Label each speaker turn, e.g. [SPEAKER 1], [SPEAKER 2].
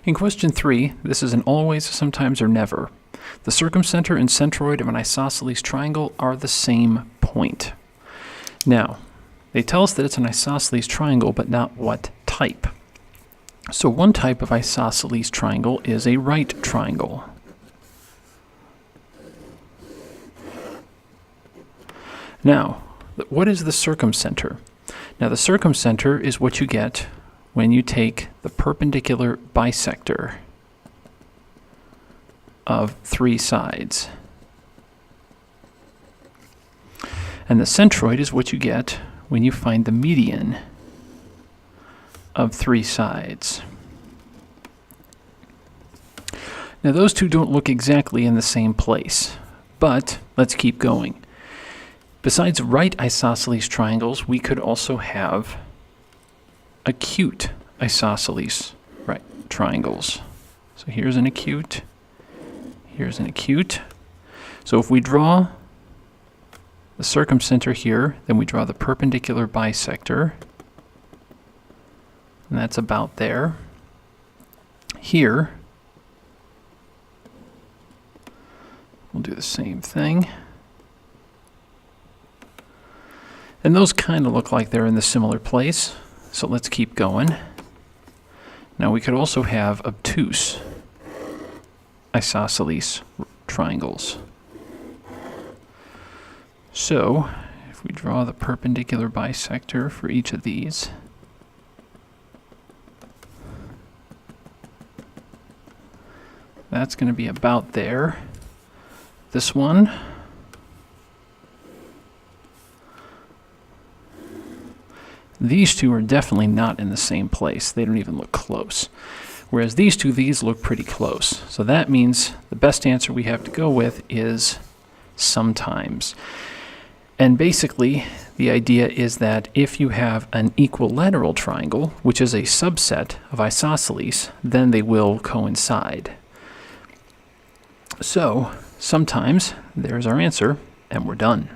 [SPEAKER 1] In question 3, this is an always, sometimes, or never. The circumcenter and centroid of an isosceles triangle are the same point. Now, they tell us that it's an isosceles triangle, but not what type. So one type of isosceles triangle is a right triangle. Now, what is the circumcenter? Now, the circumcenter is what you get when you take the perpendicular bisector of 3 sides. And the centroid is what you get when you find the median of 3 sides. Now, those two don't look exactly in the same place, but let's keep going. Besides right isosceles triangles, we could also have acute isosceles triangles. So here's an acute, here's an acute. So if we draw the circumcenter here, then we draw the perpendicular bisector, and that's about there. Here, we'll do the same thing. And those kind of look like they're in the similar place, so let's keep going. Now we could also have obtuse isosceles triangles. So if we draw the perpendicular bisector for each of these, that's going to be about there. This one, these two are definitely not in the same place. They don't even look close. Whereas these two, these look pretty close. So that means the best answer we have to go with is sometimes. And basically, the idea is that if you have an equilateral triangle, which is a subset of isosceles, then they will coincide. So sometimes, there's our answer, and we're done.